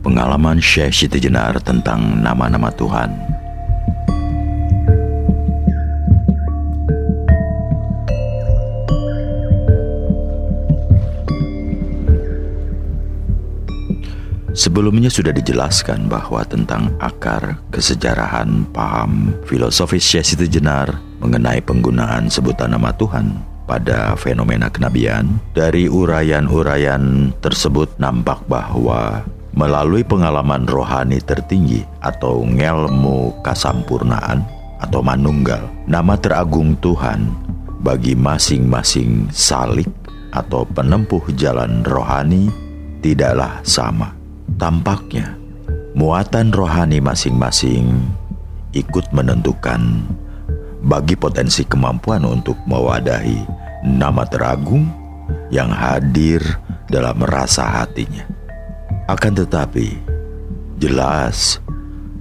Pengalaman Syekh Siti Jenar tentang nama-nama Tuhan. Sebelumnya sudah dijelaskan bahwa tentang akar, kesejarahan, paham, filosofis Syekh Siti Jenar mengenai penggunaan sebutan nama Tuhan pada fenomena kenabian. Dari uraian-uraian tersebut nampak bahwa melalui pengalaman rohani tertinggi atau ngelmu kasampurnaan atau manunggal, nama teragung Tuhan bagi masing-masing salik atau penempuh jalan rohani tidaklah sama. Tampaknya muatan rohani masing-masing ikut menentukan bagi potensi kemampuan untuk mewadahi nama teragung yang hadir dalam rasa hatinya. Akan tetapi, jelas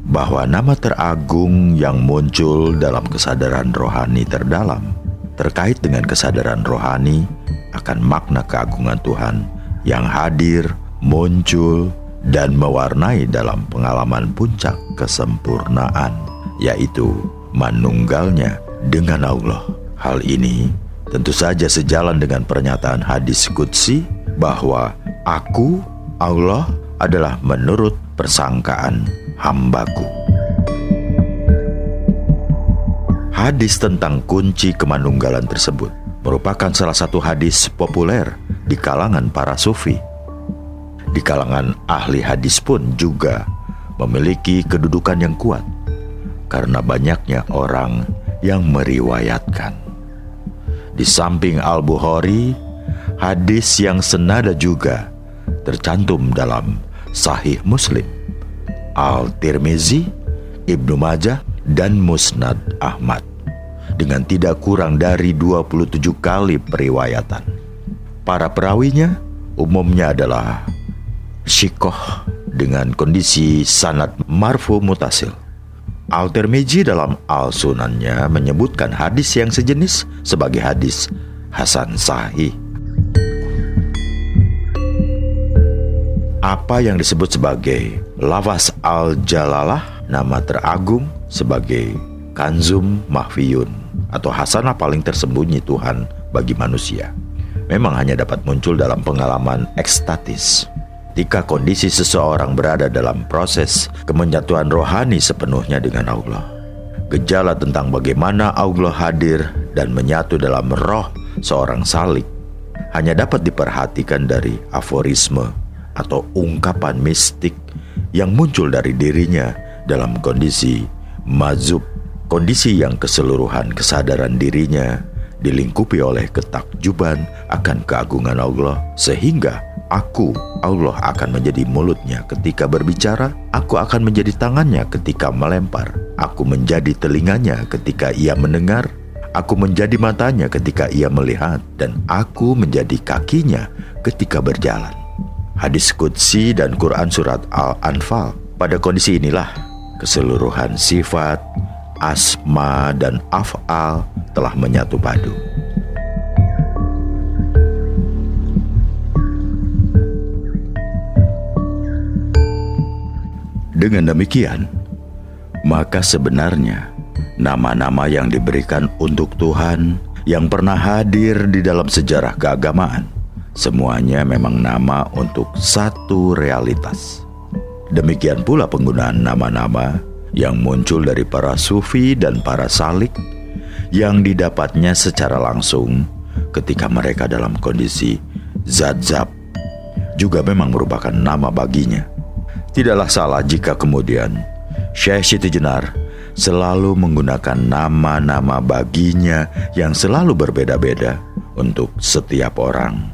bahwa nama teragung yang muncul dalam kesadaran rohani terdalam terkait dengan kesadaran rohani akan makna keagungan Tuhan yang hadir, muncul, dan mewarnai dalam pengalaman puncak kesempurnaan, yaitu manunggalnya dengan Allah. Hal ini tentu saja sejalan dengan pernyataan hadis qudsi bahwa aku, Allah, adalah menurut persangkaan hambaku. Hadis tentang kunci kemanunggalan tersebut merupakan salah satu hadis populer di kalangan para sufi. Di kalangan ahli hadis pun juga memiliki kedudukan yang kuat karena banyaknya orang yang meriwayatkan. Di samping Al-Bukhari, hadis yang senada juga tercantum dalam Sahih Muslim, Al-Tirmizi, Ibnu Majah, dan Musnad Ahmad dengan tidak kurang dari 27 kali periwayatan. Para perawinya umumnya adalah syikoh dengan kondisi sanad marfu mutasil. Al-Tirmizi dalam Al-Sunannya menyebutkan hadis yang sejenis sebagai hadis hasan sahih. Apa yang disebut sebagai lafaz al-jalalah, nama teragung, sebagai kanzum mahfiyun atau hasanah paling tersembunyi Tuhan bagi manusia, memang hanya dapat muncul dalam pengalaman ekstatis ketika kondisi seseorang berada dalam proses kemenyatuan rohani sepenuhnya dengan Allah. Gejala tentang bagaimana Allah hadir dan menyatu dalam roh seorang salik hanya dapat diperhatikan dari aforisme atau ungkapan mistik yang muncul dari dirinya dalam kondisi mazub, kondisi yang keseluruhan kesadaran dirinya dilingkupi oleh ketakjuban akan keagungan Allah, sehingga aku, Allah, akan menjadi mulutnya ketika berbicara, aku akan menjadi tangannya ketika melempar, aku menjadi telinganya ketika ia mendengar, aku menjadi matanya ketika ia melihat, dan aku menjadi kakinya ketika berjalan. Hadis qudsi dan Quran surat Al-Anfal. Pada kondisi inilah keseluruhan sifat, asma, dan af'al telah menyatu padu. Dengan demikian, maka sebenarnya nama-nama yang diberikan untuk Tuhan yang pernah hadir di dalam sejarah keagamaan, semuanya memang nama untuk satu realitas. Demikian pula penggunaan nama-nama yang muncul dari para sufi dan para salik yang didapatnya secara langsung ketika mereka dalam kondisi zat-zab juga memang merupakan nama baginya. Tidaklah salah jika kemudian Syekh Siti Jenar selalu menggunakan nama-nama baginya yang selalu berbeda-beda untuk setiap orang,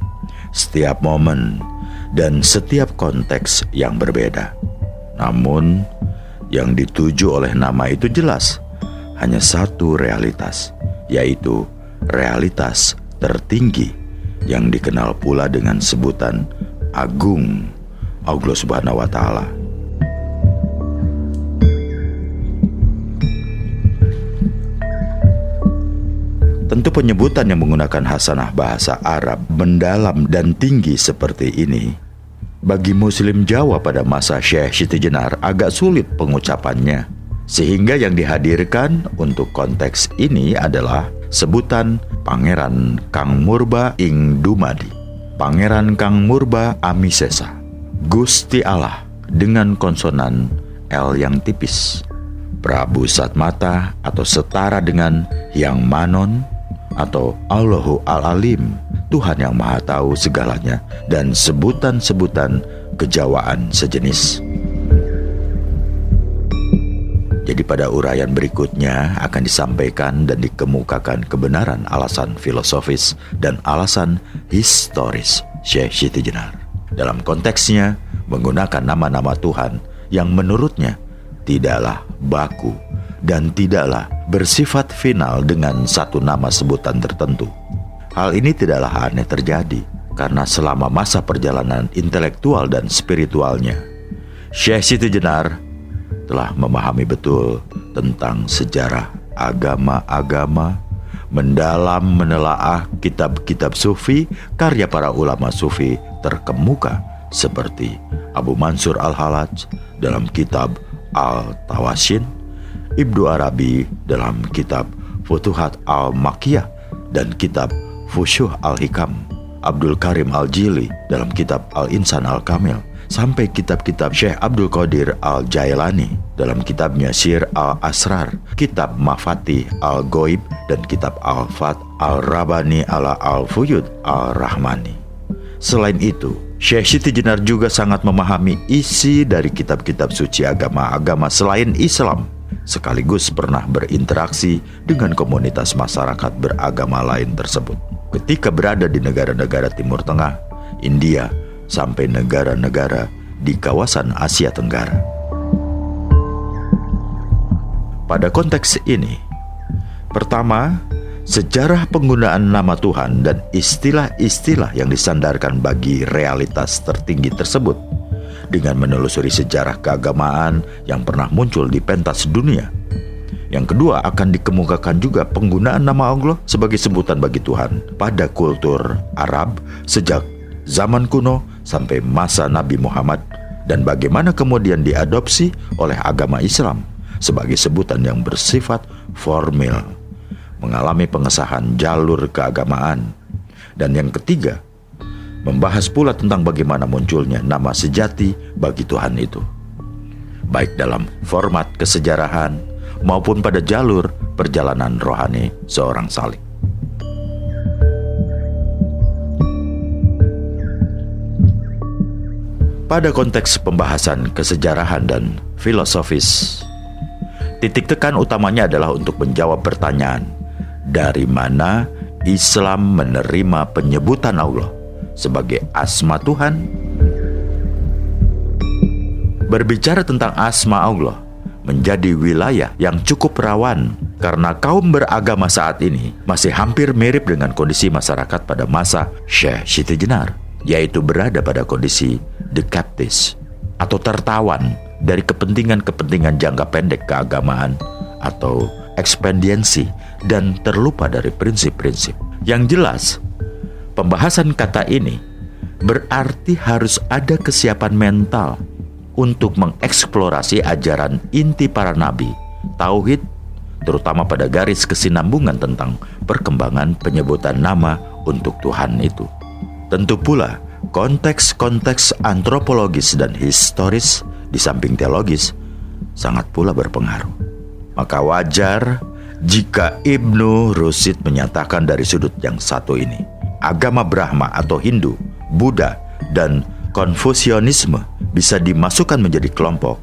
setiap momen, dan setiap konteks yang berbeda. Namun, yang dituju oleh nama itu jelas hanya satu realitas, yaitu realitas tertinggi yang dikenal pula dengan sebutan agung, Allah Subhanahu wa Ta'ala. Tentu penyebutan yang menggunakan hasanah bahasa Arab mendalam dan tinggi seperti ini Bagi Muslim Jawa pada masa Syekh Siti Jenar agak sulit pengucapannya, sehingga yang dihadirkan untuk konteks ini adalah sebutan Pangeran Kang Murba ing Dumadi, Pangeran Kang Murba Amisesa, Gusti Allah dengan konsonan L yang tipis, Prabu Satmata atau setara dengan Yang Manon, atau Allahu Al-Alim, Tuhan yang Maha Tahu segalanya, dan sebutan-sebutan kejawaan sejenis. Jadi pada uraian berikutnya akan disampaikan dan dikemukakan kebenaran alasan filosofis dan alasan historis Syekh Siti Jenar. Dalam konteksnya menggunakan nama-nama Tuhan yang menurutnya tidaklah baku dan tidaklah bersifat final dengan satu nama sebutan tertentu. Hal ini tidaklah aneh terjadi karena selama masa perjalanan intelektual dan spiritualnya, Syekh Siti Jenar telah memahami betul tentang sejarah agama-agama, mendalam menelaah kitab-kitab sufi karya para ulama sufi terkemuka seperti Abu Mansur Al-Hallaj dalam kitab Al-Tawashin, Ibnu Arabi dalam kitab Futuhat Al-Makkiyah dan kitab Fusyuh Al-Hikam, Abdul Karim Al-Jili dalam kitab Al-Insan Al-Kamil, sampai kitab-kitab Syekh Abdul Qadir Al-Jailani dalam kitabnya Syir Al-Asrar, kitab Mafatih Al-Ghaib, dan kitab Al-Fat Al-Rabani ala Al-Fuyud Al-Rahmani. Selain itu, Syekh Siti Jenar juga sangat memahami isi dari kitab-kitab suci agama-agama selain Islam, sekaligus pernah berinteraksi dengan komunitas masyarakat beragama lain tersebut. Ketika berada di negara-negara Timur Tengah, India, sampai negara-negara di kawasan Asia Tenggara. Pada konteks ini, pertama, sejarah penggunaan nama Tuhan dan istilah-istilah yang disandarkan bagi realitas tertinggi tersebut dengan menelusuri sejarah keagamaan yang pernah muncul di pentas dunia. Yang kedua, akan dikemukakan juga penggunaan nama Allah sebagai sebutan bagi Tuhan pada kultur Arab sejak zaman kuno sampai masa Nabi Muhammad, dan bagaimana kemudian diadopsi oleh agama Islam sebagai sebutan yang bersifat formil, mengalami pengesahan jalur keagamaan. Dan yang ketiga, membahas pula tentang bagaimana munculnya nama sejati bagi Tuhan itu, baik dalam format kesejarahan maupun pada jalur perjalanan rohani seorang salik. Pada konteks pembahasan kesejarahan dan filosofis, titik tekan utamanya adalah untuk menjawab pertanyaan, dari mana Islam menerima penyebutan Allah sebagai asma Tuhan? Berbicara tentang asma Allah menjadi wilayah yang cukup rawan karena kaum beragama saat ini masih hampir mirip dengan kondisi masyarakat pada masa Syekh Siti Jenar, yaitu berada pada kondisi dekaptis atau tertawan dari kepentingan-kepentingan jangka pendek keagamaan atau ekspediensi, dan terlupa dari prinsip-prinsip. Yang jelas, pembahasan kata ini berarti harus ada kesiapan mental untuk mengeksplorasi ajaran inti para nabi, tauhid, terutama pada garis kesinambungan tentang perkembangan penyebutan nama untuk Tuhan itu. Tentu pula, konteks-konteks antropologis dan historis di samping teologis sangat pula berpengaruh. Maka wajar jika Ibnu Rushd menyatakan dari sudut yang satu ini, agama Brahma atau Hindu, Buddha, dan Konfusianisme bisa dimasukkan menjadi kelompok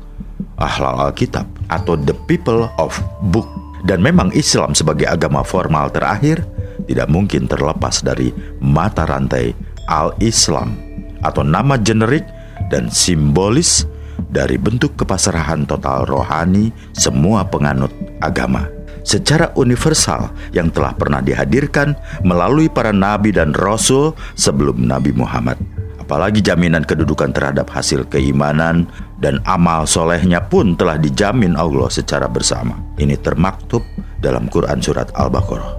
Ahlul Alkitab atau the people of book. Dan memang Islam sebagai agama formal terakhir tidak mungkin terlepas dari mata rantai Al-Islam atau nama generik dan simbolis dari bentuk kepasrahan total rohani semua penganut agama secara universal yang telah pernah dihadirkan melalui para nabi dan rasul sebelum Nabi Muhammad. Apalagi jaminan kedudukan terhadap hasil keimanan dan amal solehnya pun telah dijamin Allah secara bersama. Ini termaktub dalam Quran surat Al-Baqarah.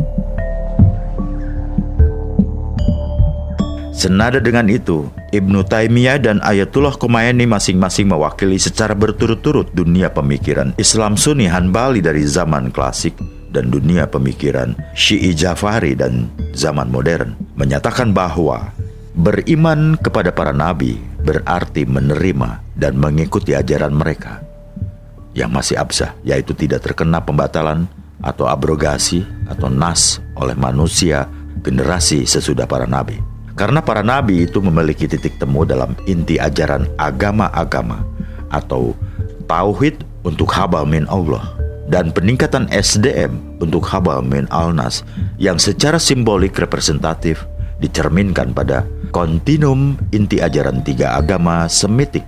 Senada dengan itu, Ibnu Taimiyah dan Ayatullah Khomeini masing-masing mewakili secara berturut-turut dunia pemikiran Islam Sunni Hanbali dari zaman klasik dan dunia pemikiran Syi'i Jafari dan zaman modern, menyatakan bahwa beriman kepada para nabi berarti menerima dan mengikuti ajaran mereka yang masih absah, yaitu tidak terkena pembatalan atau abrogasi atau nas oleh manusia generasi sesudah para nabi. Karena para nabi itu memiliki titik temu dalam inti ajaran agama-agama atau tauhid untuk haba min Allah dan peningkatan SDM untuk haba min al-nas yang secara simbolik representatif dicerminkan pada kontinum inti ajaran tiga agama Semitik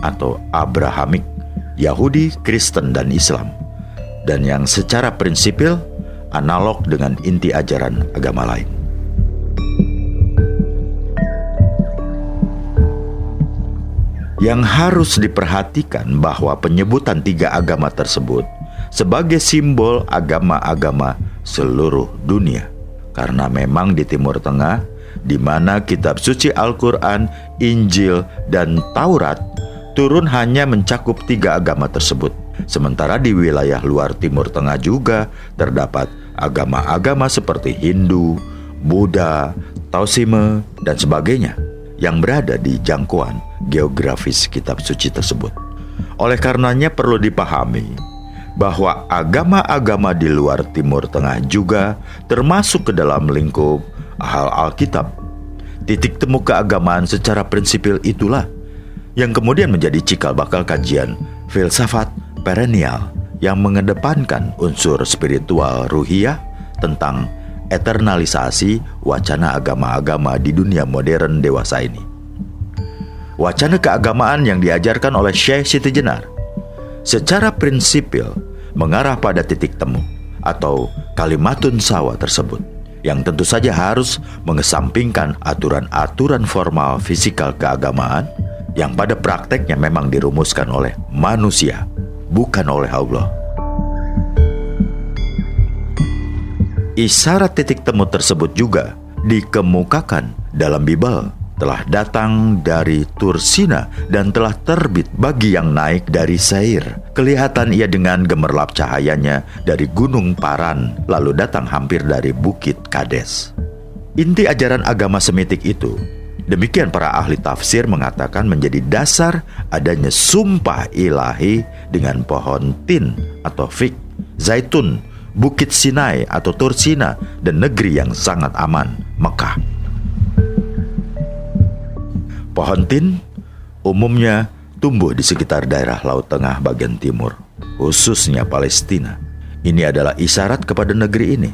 atau Abrahamik, Yahudi, Kristen, dan Islam, dan yang secara prinsipil analog dengan inti ajaran agama lain. Yang harus diperhatikan bahwa penyebutan tiga agama tersebut sebagai simbol agama-agama seluruh dunia. Karena memang di Timur Tengah, di mana kitab suci Al-Quran, Injil, dan Taurat turun hanya mencakup tiga agama tersebut. Sementara di wilayah luar Timur Tengah juga terdapat agama-agama seperti Hindu, Buddha, Taoisme, dan sebagainya yang berada di jangkauan geografis kitab suci tersebut. Oleh karenanya perlu dipahami bahwa agama-agama di luar Timur Tengah juga termasuk ke dalam lingkup hal Alkitab. Titik temu keagamaan secara prinsipil itulah yang kemudian menjadi cikal bakal kajian filsafat perennial yang mengedepankan unsur spiritual ruhiyah tentang eternalisasi wacana agama-agama di dunia modern dewasa ini. Wacana keagamaan yang diajarkan oleh Syekh Siti Jenar secara prinsipil mengarah pada titik temu atau kalimatun sawa tersebut, yang tentu saja harus mengesampingkan aturan-aturan formal fisikal keagamaan yang pada prakteknya memang dirumuskan oleh manusia, bukan oleh Allah. Isyarat titik temu tersebut juga dikemukakan dalam Bible, telah datang dari Tursina dan telah terbit bagi yang naik dari Seir. Kelihatan ia dengan gemerlap cahayanya dari gunung Paran, lalu datang hampir dari bukit Kades. Inti ajaran agama Semitik itu, demikian para ahli tafsir mengatakan, menjadi dasar adanya sumpah ilahi dengan pohon tin atau fig, zaitun, Bukit Sinai atau Tursina, dan negeri yang sangat aman, Mekah. Pohon tin umumnya tumbuh di sekitar daerah Laut Tengah bagian timur, khususnya Palestina. Ini adalah isyarat kepada negeri ini,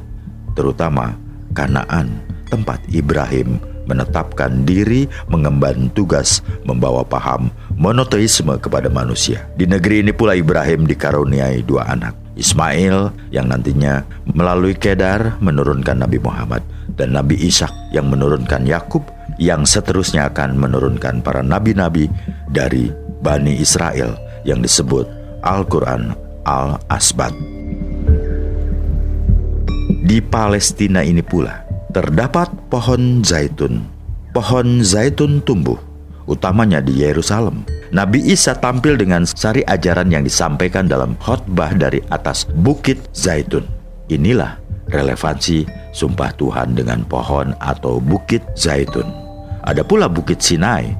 terutama Kanaan, tempat Ibrahim menetapkan diri mengemban tugas membawa paham monoteisme kepada manusia. Di negeri ini pula Ibrahim dikaruniai dua anak, Ismail yang nantinya melalui Kedar menurunkan Nabi Muhammad, dan Nabi Ishak yang menurunkan Yakub, yang seterusnya akan menurunkan para nabi-nabi dari Bani Israel yang disebut Al-Quran Al-Asbat. Di Palestina ini pula terdapat pohon zaitun. Pohon zaitun tumbuh utamanya di Yerusalem. Nabi Isa tampil dengan sari ajaran yang disampaikan dalam khotbah dari atas Bukit Zaitun. Inilah relevansi sumpah Tuhan dengan pohon atau Bukit Zaitun. Ada pula Bukit Sinai.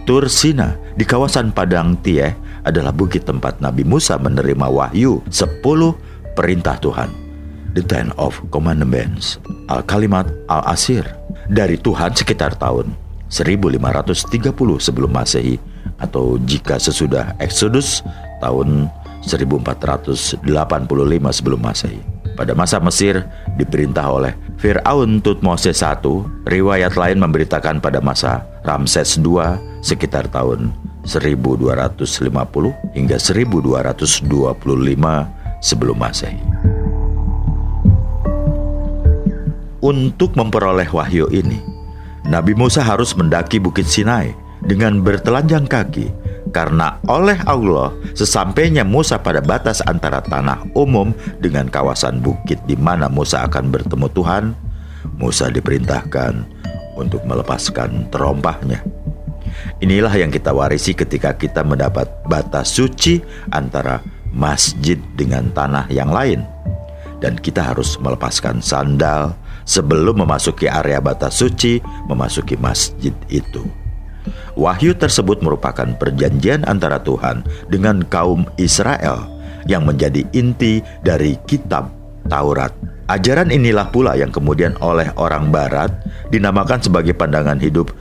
Tursina di kawasan Padang Tieh adalah bukit tempat Nabi Musa menerima wahyu 10 perintah Tuhan, the Ten of Commandments, Al-Kalimat Al-Asir, dari Tuhan sekitar tahun 1530 sebelum Masehi, atau jika sesudah Exodus tahun 1485 sebelum Masehi. Pada masa Mesir diperintah oleh Fir'aun Tutmoses I. Riwayat lain memberitakan pada masa Ramses II sekitar tahun 1250 hingga 1225 sebelum Masehi. Untuk memperoleh wahyu ini, Nabi Musa harus mendaki Bukit Sinai dengan bertelanjang kaki, karena oleh Allah sesampainya Musa pada batas antara tanah umum dengan kawasan bukit di mana Musa akan bertemu Tuhan, Musa diperintahkan untuk melepaskan terompahnya. Inilah yang kita warisi ketika kita mendapat batas suci antara masjid dengan tanah yang lain. Dan kita harus melepaskan sandal sebelum memasuki area batas suci, memasuki masjid itu. Wahyu tersebut merupakan perjanjian antara Tuhan dengan kaum Israel yang menjadi inti dari kitab Taurat. Ajaran inilah pula yang kemudian oleh orang Barat dinamakan sebagai pandangan hidup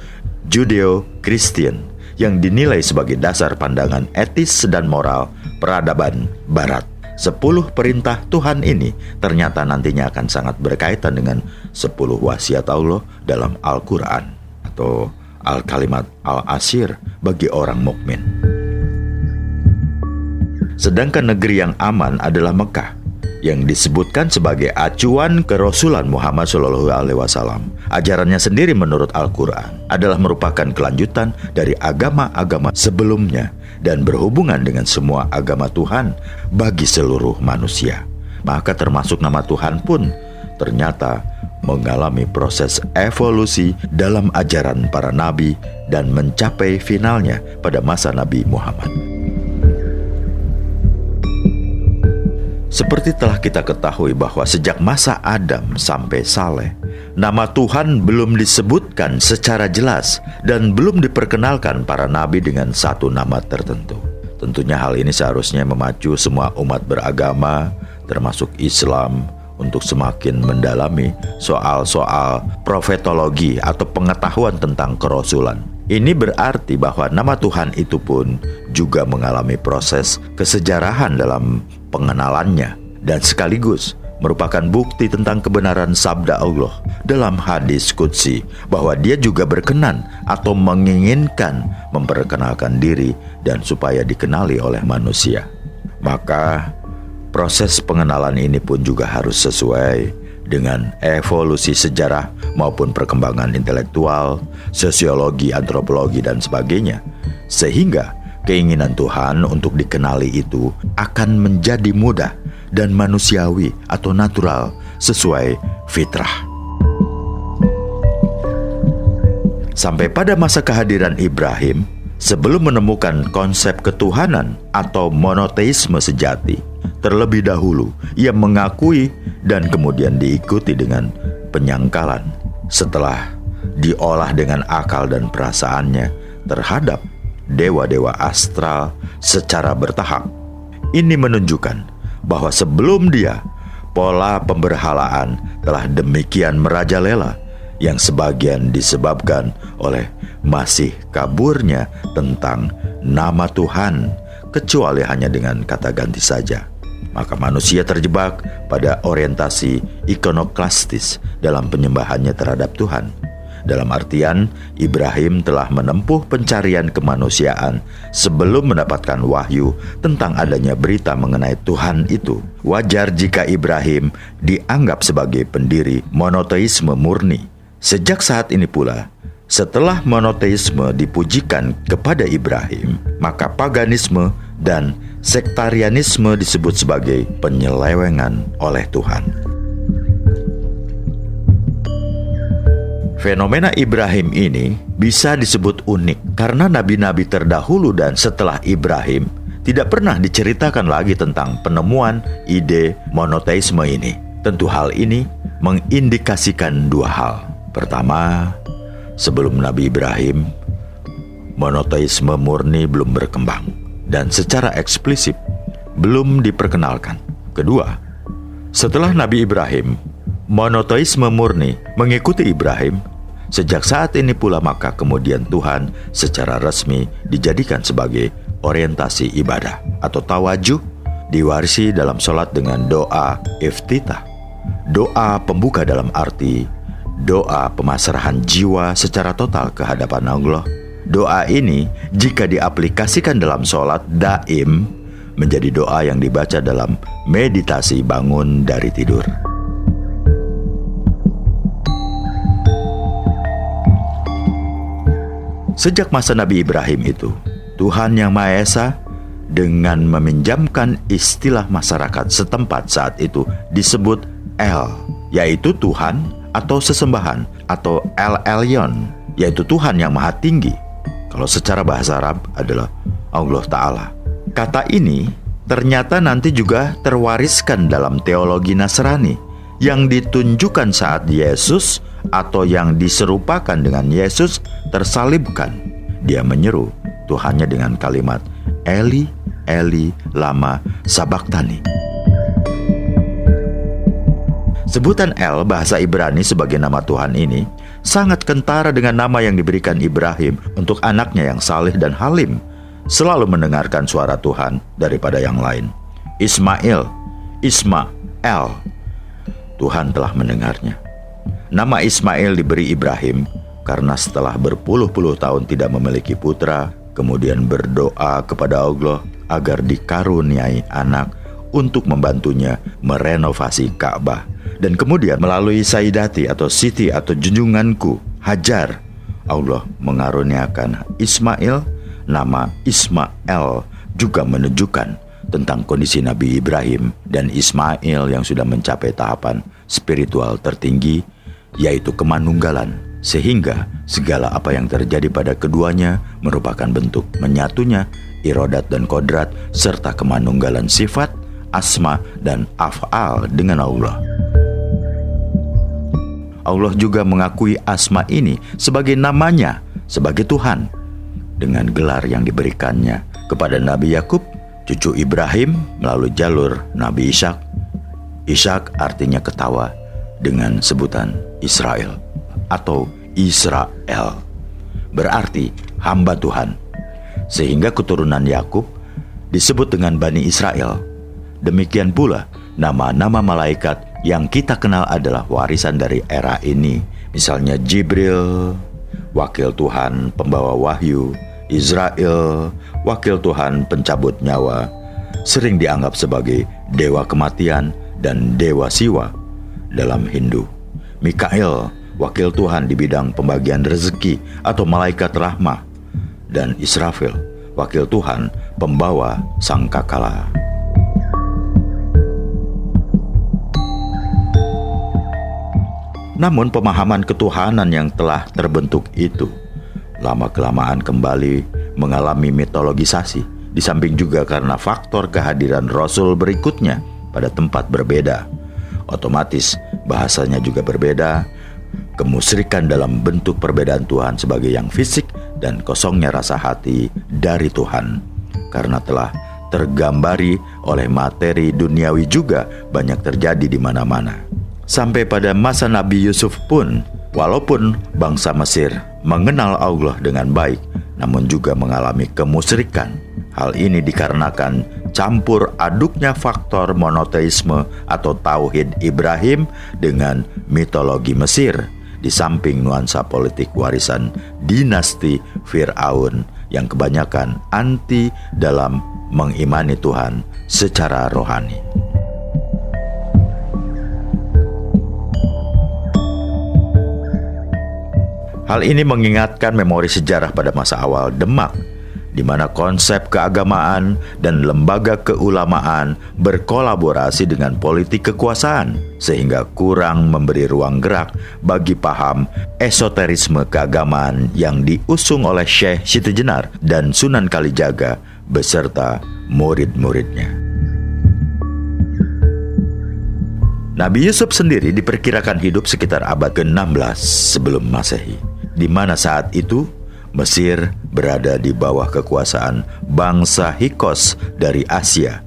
Judeo-Christian, yang dinilai sebagai dasar pandangan etis dan moral peradaban Barat. 10 perintah Tuhan ini ternyata nantinya akan sangat berkaitan dengan 10 wasiat Allah dalam Al-Quran atau Al-Kalimat Al-Ashir bagi orang mukmin. Sedangkan negeri yang aman adalah Mekah, yang disebutkan sebagai acuan kerasulan Muhammad SAW. Ajarannya sendiri menurut Al-Quran adalah merupakan kelanjutan dari agama-agama sebelumnya dan berhubungan dengan semua agama Tuhan bagi seluruh manusia. Maka termasuk nama Tuhan pun ternyata mengalami proses evolusi dalam ajaran para nabi dan mencapai finalnya pada masa Nabi Muhammad. Seperti telah kita ketahui bahwa sejak masa Adam sampai Saleh, nama Tuhan belum disebutkan secara jelas dan belum diperkenalkan para nabi dengan satu nama tertentu. Tentunya hal ini seharusnya memacu semua umat beragama, termasuk Islam, untuk semakin mendalami soal-soal profetologi atau pengetahuan tentang kerasulan. Ini berarti bahwa nama Tuhan itu pun juga mengalami proses kesejarahan dalam pengenalannya dan sekaligus merupakan bukti tentang kebenaran sabda Allah dalam hadis qudsi bahwa Dia juga berkenan atau menginginkan memperkenalkan diri dan supaya dikenali oleh manusia. Maka proses pengenalan ini pun juga harus sesuai dengan evolusi sejarah maupun perkembangan intelektual, sosiologi, antropologi, dan sebagainya. Sehingga keinginan Tuhan untuk dikenali itu akan menjadi mudah dan manusiawi atau natural sesuai fitrah. Sampai pada masa kehadiran Ibrahim, sebelum menemukan konsep ketuhanan atau monoteisme sejati, terlebih dahulu ia mengakui dan kemudian diikuti dengan penyangkalan setelah diolah dengan akal dan perasaannya terhadap dewa-dewa astral secara bertahap. Ini menunjukkan bahwa sebelum dia, pola pemberhalaan telah demikian merajalela yang sebagian disebabkan oleh masih kaburnya tentang nama Tuhan, kecuali hanya dengan kata ganti saja. Maka manusia terjebak pada orientasi ikonoklastis dalam penyembahannya terhadap Tuhan. Dalam artian, Ibrahim telah menempuh pencarian kemanusiaan sebelum mendapatkan wahyu tentang adanya berita mengenai Tuhan itu. Wajar jika Ibrahim dianggap sebagai pendiri monoteisme murni. Sejak saat ini pula, setelah monoteisme dipujikan kepada Ibrahim, maka paganisme dan sektarianisme disebut sebagai penyelewengan oleh Tuhan. Fenomena Ibrahim ini bisa disebut unik karena nabi-nabi terdahulu dan setelah Ibrahim tidak pernah diceritakan lagi tentang penemuan ide monoteisme ini. Tentu hal ini mengindikasikan dua hal. Pertama, sebelum Nabi Ibrahim, monoteisme murni belum berkembang dan secara eksplisit belum diperkenalkan. Kedua, setelah Nabi Ibrahim, monoteisme murni mengikuti Ibrahim. Sejak saat ini pula maka kemudian Tuhan secara resmi dijadikan sebagai orientasi ibadah atau tawajuh, diwarisi dalam sholat dengan doa iftitah. Doa pembuka dalam arti doa pemasrahan jiwa secara total ke hadapan Allah. Doa ini jika diaplikasikan dalam sholat daim menjadi doa yang dibaca dalam meditasi bangun dari tidur. Sejak masa Nabi Ibrahim itu, Tuhan Yang Maha Esa dengan meminjamkan istilah masyarakat setempat saat itu disebut El, yaitu Tuhan atau sesembahan, atau El Elyon, yaitu Tuhan yang Maha Tinggi. Kalau secara bahasa Arab adalah Allah Ta'ala. Kata ini ternyata nanti juga terwariskan dalam teologi Nasrani yang ditunjukkan saat Yesus atau yang diserupakan dengan Yesus tersalibkan. Dia menyeru Tuhannya dengan kalimat Eli, Eli, lama sabachthani. Sebutan El bahasa Ibrani sebagai nama Tuhan ini sangat kentara dengan nama yang diberikan Ibrahim untuk anaknya yang saleh dan halim, selalu mendengarkan suara Tuhan daripada yang lain. Ismail, El, Tuhan telah mendengarnya. Nama Ismail diberi Ibrahim karena setelah berpuluh-puluh tahun tidak memiliki putra, kemudian berdoa kepada Allah agar dikaruniai anak untuk membantunya merenovasi Ka'bah. Dan kemudian melalui Saidati atau Siti atau junjunganku Hajar, Allah mengaruniakan Ismail. Nama Ismail juga menunjukkan tentang kondisi Nabi Ibrahim dan Ismail yang sudah mencapai tahapan spiritual tertinggi, yaitu kemanunggalan. Sehingga segala apa yang terjadi pada keduanya merupakan bentuk menyatunya irodat dan kodrat serta kemanunggalan sifat, asma, dan af'al dengan Allah. Allah juga mengakui asma ini sebagai namanya, sebagai Tuhan, dengan gelar yang diberikannya kepada Nabi Yakub, cucu Ibrahim melalui jalur Nabi Ishak. Ishak artinya ketawa dengan sebutan Israel atau Israel, berarti hamba Tuhan. Sehingga keturunan Yakub disebut dengan Bani Israel. Demikian pula nama-nama malaikat yang kita kenal adalah warisan dari era ini. Misalnya Jibril, wakil Tuhan pembawa wahyu; Israel, wakil Tuhan pencabut nyawa, sering dianggap sebagai dewa kematian dan dewa siwa dalam Hindu. Mikael, wakil Tuhan di bidang pembagian rezeki atau malaikat rahmah. Dan Israfil, wakil Tuhan pembawa sangkakala. Namun pemahaman ketuhanan yang telah terbentuk itu lama-kelamaan kembali mengalami mitologisasi, di samping juga karena faktor kehadiran Rasul berikutnya pada tempat berbeda. Otomatis bahasanya juga berbeda, kemusyrikan dalam bentuk perbedaan Tuhan sebagai yang fisik dan kosongnya rasa hati dari Tuhan karena telah tergambari oleh materi duniawi juga banyak terjadi di mana-mana. Sampai pada masa Nabi Yusuf pun, walaupun bangsa Mesir mengenal Allah dengan baik, namun juga mengalami kemusyrikan. Hal ini dikarenakan campur aduknya faktor monoteisme atau tauhid Ibrahim dengan mitologi Mesir, di samping nuansa politik warisan dinasti Fir'aun yang kebanyakan anti dalam mengimani Tuhan secara rohani. Hal ini mengingatkan memori sejarah pada masa awal Demak, di mana konsep keagamaan dan lembaga keulamaan berkolaborasi dengan politik kekuasaan, sehingga kurang memberi ruang gerak bagi paham esoterisme keagamaan yang diusung oleh Syekh Siti Jenar dan Sunan Kalijaga beserta murid-muridnya. Nabi Yusuf sendiri diperkirakan hidup sekitar abad ke-16 sebelum Masehi, di mana saat itu Mesir berada di bawah kekuasaan bangsa Hyksos dari Asia.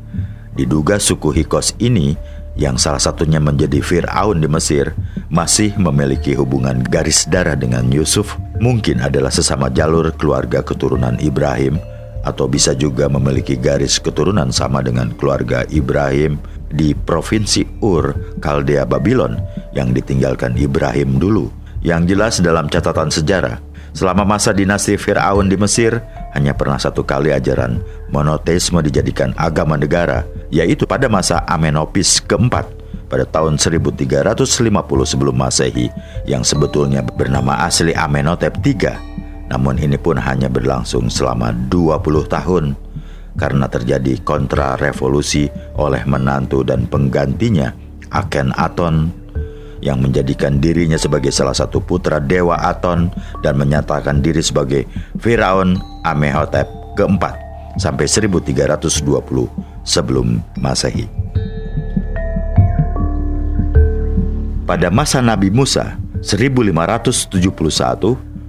Diduga suku Hyksos ini, yang salah satunya menjadi Fir'aun di Mesir, masih memiliki hubungan garis darah dengan Yusuf. Mungkin adalah sesama jalur keluarga keturunan Ibrahim, atau bisa juga memiliki garis keturunan sama dengan keluarga Ibrahim di provinsi Ur, Kaldea Babylon yang ditinggalkan Ibrahim dulu. Yang jelas dalam catatan sejarah, selama masa dinasti Fir'aun di Mesir, hanya pernah satu kali ajaran monoteisme dijadikan agama negara, yaitu pada masa Amenopis keempat pada tahun 1350 sebelum Masehi, yang sebetulnya bernama asli Amenhotep III. Namun ini pun hanya berlangsung selama 20 tahun, karena terjadi kontra revolusi oleh menantu dan penggantinya, Akhenaton, yang menjadikan dirinya sebagai salah satu putra dewa Aton dan menyatakan diri sebagai Firaun Amenhotep keempat sampai 1320 sebelum Masehi. Pada masa Nabi Musa 1571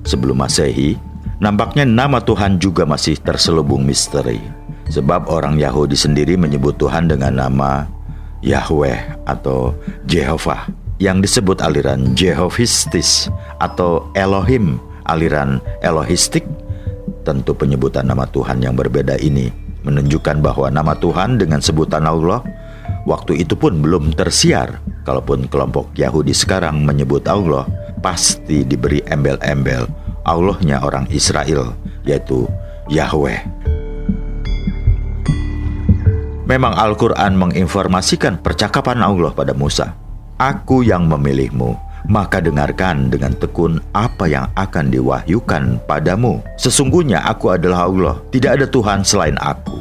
sebelum Masehi, nampaknya nama Tuhan juga masih terselubung misteri. Sebab orang Yahudi sendiri menyebut Tuhan dengan nama Yahweh atau Jehovah, yang disebut aliran Jehovistis atau Elohim, aliran Elohistik. Tentu penyebutan nama Tuhan yang berbeda ini menunjukkan bahwa nama Tuhan dengan sebutan Allah waktu itu pun belum tersiar. Kalaupun kelompok Yahudi sekarang menyebut Allah, pasti diberi embel-embel Allahnya orang Israel, yaitu Yahweh. Memang Al-Quran menginformasikan percakapan Allah pada Musa. Aku yang memilihmu, maka dengarkan dengan tekun apa yang akan diwahyukan padamu. Sesungguhnya aku adalah Allah, tidak ada Tuhan selain aku.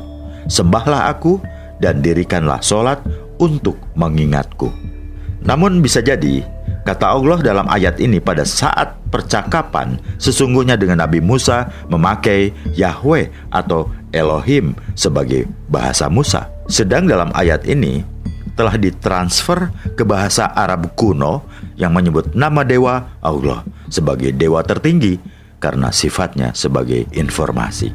Sembahlah aku dan dirikanlah sholat untuk mengingatku. Namun bisa jadi, kata Allah dalam ayat ini pada saat percakapan sesungguhnya dengan Nabi Musa memakai Yahweh atau Elohim sebagai bahasa Musa. Sedang dalam ayat ini telah ditransfer ke bahasa Arab kuno yang menyebut nama dewa Allah sebagai dewa tertinggi karena sifatnya sebagai informasi.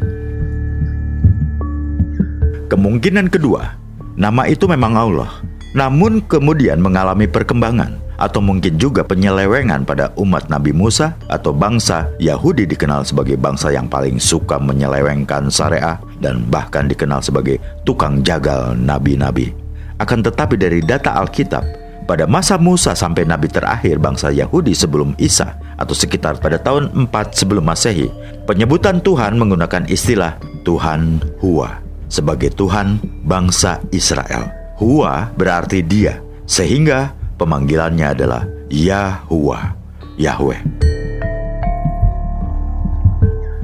Kemungkinan kedua, nama itu memang Allah, namun kemudian mengalami perkembangan atau mungkin juga penyelewengan pada umat Nabi Musa atau bangsa Yahudi dikenal sebagai bangsa yang paling suka menyelewengkan syariah dan bahkan dikenal sebagai tukang jagal nabi-nabi. Akan tetapi dari data Alkitab, pada masa Musa sampai nabi terakhir bangsa Yahudi sebelum Isa atau sekitar pada tahun 4 sebelum Masehi, penyebutan Tuhan menggunakan istilah Tuhan Hua sebagai Tuhan bangsa Israel. Hua berarti dia, sehingga pemanggilannya adalah Yahuwah, Yahweh.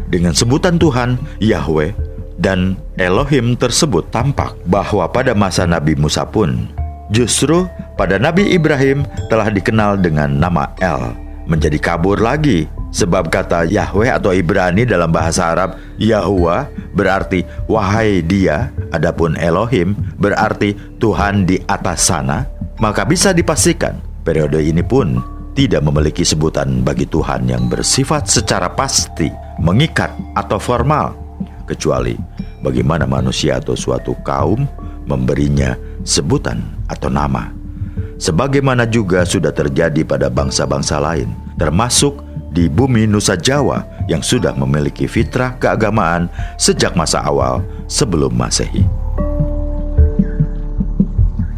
Dengan sebutan Tuhan, Yahweh, dan Elohim tersebut tampak bahwa pada masa Nabi Musa pun, justru pada Nabi Ibrahim telah dikenal dengan nama El, menjadi kabur lagi. Sebab kata Yahweh atau Ibrani dalam bahasa Arab Yahuwah berarti wahai dia, adapun Elohim berarti Tuhan di atas sana. Maka bisa dipastikan periode ini pun tidak memiliki sebutan bagi Tuhan yang bersifat secara pasti, mengikat atau formal, kecuali bagaimana manusia atau suatu kaum memberinya sebutan atau nama. Sebagaimana juga sudah terjadi pada bangsa-bangsa lain, termasuk di bumi Nusa Jawa yang sudah memiliki fitrah keagamaan sejak masa awal sebelum Masehi.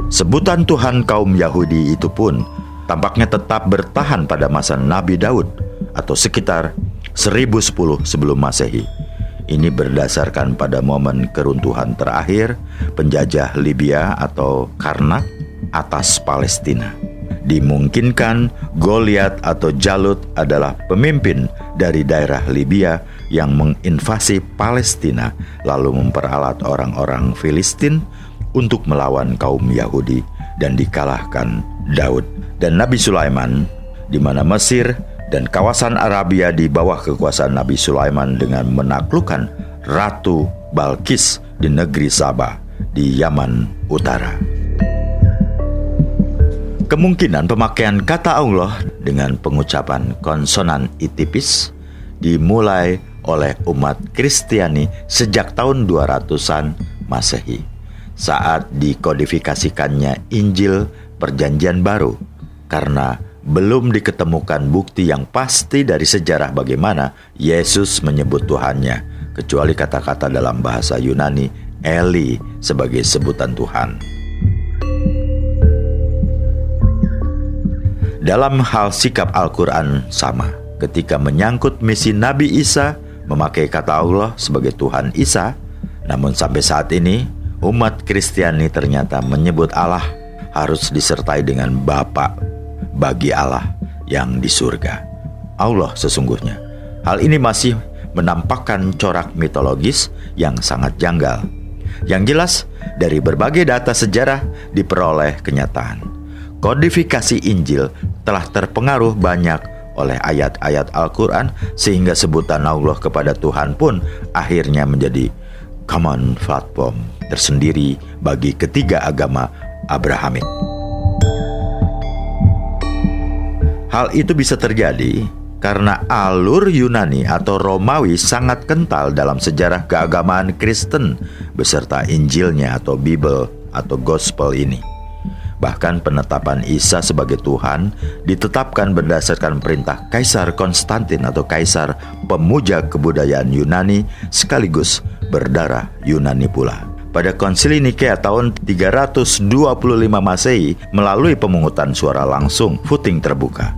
Sebutan Tuhan kaum Yahudi itu pun tampaknya tetap bertahan pada masa Nabi Daud atau sekitar 1010 sebelum Masehi. Ini berdasarkan pada momen keruntuhan terakhir penjajah Libya atau Karnak atas Palestina. Dimungkinkan Goliat atau Jalut adalah pemimpin dari daerah Libya yang menginvasi Palestina lalu memperalat orang-orang Filistin untuk melawan kaum Yahudi dan dikalahkan Daud dan Nabi Sulaiman, di mana Mesir dan kawasan Arabia di bawah kekuasaan Nabi Sulaiman dengan menaklukkan Ratu Balkis di negeri Sabah di Yaman Utara. Kemungkinan pemakaian kata Allah dengan pengucapan konsonan itipis dimulai oleh umat Kristiani sejak tahun 200-an Masehi saat dikodifikasikannya Injil Perjanjian Baru, karena belum diketemukan bukti yang pasti dari sejarah bagaimana Yesus menyebut Tuhannya, kecuali kata-kata dalam bahasa Yunani Eli sebagai sebutan Tuhan. Dalam hal sikap Al-Quran sama, ketika menyangkut misi Nabi Isa memakai kata Allah sebagai Tuhan Isa, namun sampai saat ini umat Kristiani ternyata menyebut Allah harus disertai dengan Bapa bagi Allah yang di surga, Allah sesungguhnya. Hal ini masih menampakkan corak mitologis yang sangat janggal. Yang jelas, dari berbagai data sejarah diperoleh kenyataan. Kodifikasi Injil telah terpengaruh banyak oleh ayat-ayat Al-Quran, sehingga sebutan Allah kepada Tuhan pun akhirnya menjadi common platform tersendiri bagi ketiga agama Abrahamik. Hal itu bisa terjadi karena alur Yunani atau Romawi sangat kental dalam sejarah keagamaan Kristen beserta Injilnya atau Bible atau Gospel ini. Bahkan penetapan Isa sebagai Tuhan ditetapkan berdasarkan perintah Kaisar Konstantin atau Kaisar pemuja kebudayaan Yunani sekaligus berdarah Yunani pula. Pada Konsili Nikea tahun 325 Masehi melalui pemungutan suara langsung, voting terbuka.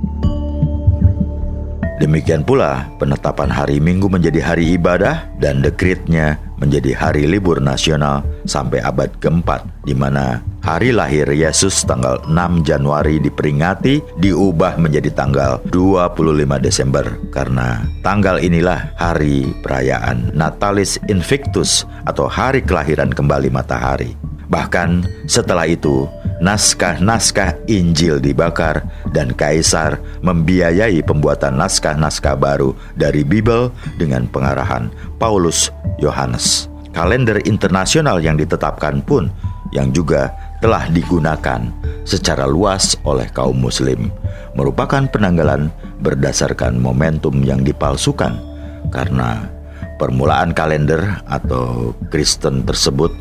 Demikian pula penetapan hari Minggu menjadi hari ibadah dan dekretnya menjadi hari libur nasional sampai abad keempat, di mana hari lahir Yesus tanggal 6 Januari diperingati diubah menjadi tanggal 25 Desember karena tanggal inilah hari perayaan Natalis Invictus atau hari kelahiran kembali matahari. Bahkan setelah itu, naskah-naskah Injil dibakar dan Kaisar membiayai pembuatan naskah-naskah baru dari Bible dengan pengarahan Paulus Yohanes. Kalender internasional yang ditetapkan pun yang juga telah digunakan secara luas oleh kaum muslim merupakan penanggalan berdasarkan momentum yang dipalsukan karena permulaan kalender atau Kristen tersebut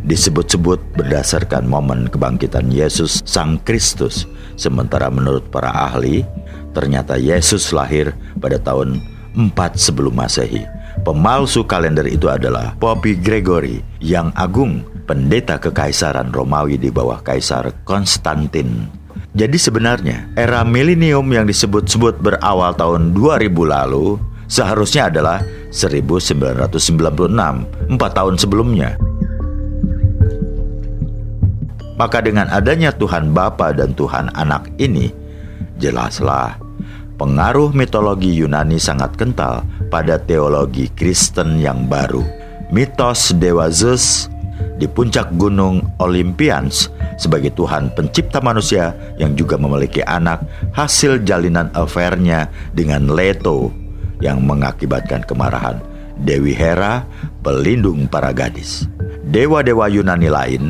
disebut-sebut berdasarkan momen kebangkitan Yesus Sang Kristus, sementara menurut para ahli ternyata Yesus lahir pada tahun 4 sebelum Masehi. Pemalsu kalender itu adalah Pope Gregory yang agung, pendeta kekaisaran Romawi di bawah Kaisar Konstantin. Jadi sebenarnya era milenium yang disebut-sebut berawal tahun 2000 lalu seharusnya adalah 1996, 4 tahun sebelumnya. Maka dengan adanya Tuhan Bapa dan Tuhan Anak ini, jelaslah pengaruh mitologi Yunani sangat kental pada teologi Kristen yang baru. Mitos Dewa Zeus di puncak gunung Olympians sebagai Tuhan pencipta manusia yang juga memiliki anak hasil jalinan affair-nya dengan Leto yang mengakibatkan kemarahan Dewi Hera, pelindung para gadis. Dewa-dewa Yunani lain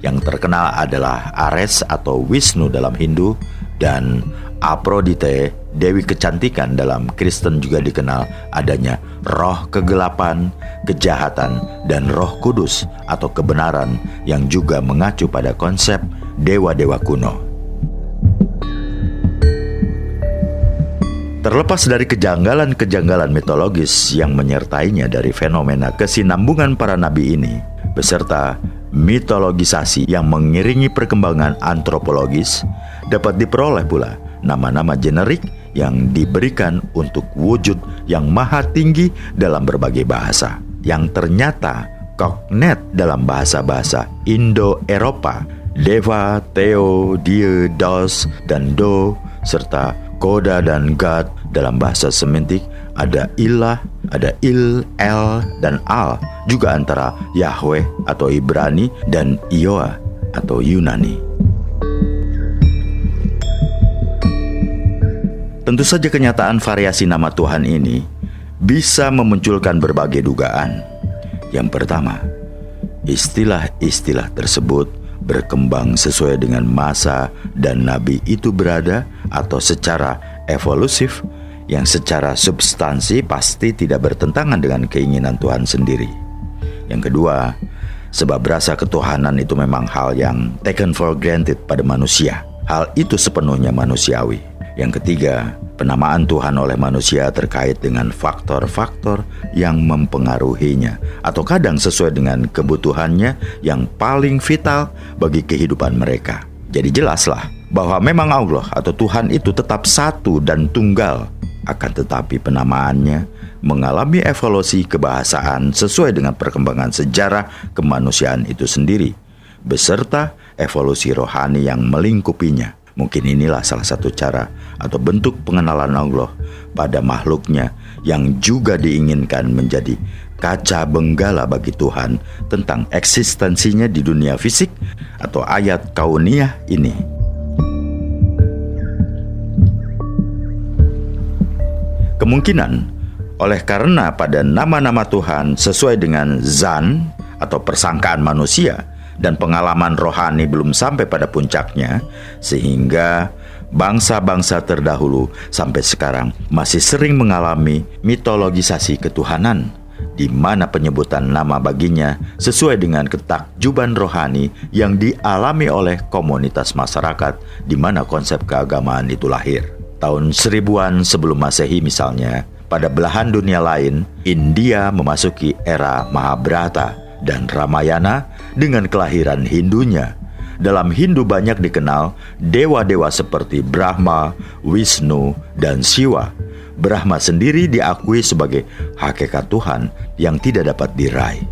yang terkenal adalah Ares atau Wisnu dalam Hindu dan Aphrodite, Dewi kecantikan dalam Kristen juga dikenal adanya roh kegelapan, kejahatan, dan roh kudus atau kebenaran yang juga mengacu pada konsep dewa-dewa kuno. Terlepas dari kejanggalan-kejanggalan mitologis yang menyertainya dari fenomena kesinambungan para nabi ini, beserta mitologisasi yang mengiringi perkembangan antropologis, dapat diperoleh pula nama-nama generik yang diberikan untuk wujud yang maha tinggi dalam berbagai bahasa, yang ternyata kognet dalam bahasa-bahasa Indo-Eropa, Deva, Theo, Die, Dos, dan Do, serta Koda dan God dalam bahasa Semitik, ada Ilah, ada Il, El, dan Al, juga antara Yahweh atau Ibrani dan Ioa atau Yunani. Tentu saja kenyataan variasi nama Tuhan ini bisa memunculkan berbagai dugaan. Yang pertama, istilah-istilah tersebut berkembang sesuai dengan masa dan nabi itu berada atau secara evolusif yang secara substansi pasti tidak bertentangan dengan keinginan Tuhan sendiri. Yang kedua, sebab rasa ketuhanan itu memang hal yang taken for granted pada manusia. Hal itu sepenuhnya manusiawi. Yang ketiga, penamaan Tuhan oleh manusia terkait dengan faktor-faktor yang mempengaruhinya atau kadang sesuai dengan kebutuhannya yang paling vital bagi kehidupan mereka. Jadi jelaslah bahwa memang Allah atau Tuhan itu tetap satu dan tunggal, akan tetapi penamaannya mengalami evolusi kebahasaan sesuai dengan perkembangan sejarah kemanusiaan itu sendiri, beserta evolusi rohani yang melingkupinya. Mungkin inilah salah satu cara atau bentuk pengenalan Allah pada makhluknya yang juga diinginkan menjadi kaca benggala bagi Tuhan tentang eksistensinya di dunia fisik atau ayat kauniyah ini. Kemungkinan oleh karena pada nama-nama Tuhan sesuai dengan zan atau persangkaan manusia dan pengalaman rohani belum sampai pada puncaknya, sehingga bangsa-bangsa terdahulu sampai sekarang masih sering mengalami mitologisasi ketuhanan, di mana penyebutan nama baginya sesuai dengan ketakjuban rohani yang dialami oleh komunitas masyarakat di mana konsep keagamaan itu lahir. Tahun 1000-an sebelum Masehi misalnya, pada belahan dunia lain, India memasuki era Mahabharata dan Ramayana dengan kelahiran Hindunya. Dalam Hindu banyak dikenal dewa-dewa seperti Brahma, Wisnu, dan Siwa. Brahma sendiri diakui sebagai hakikat Tuhan yang tidak dapat diraih.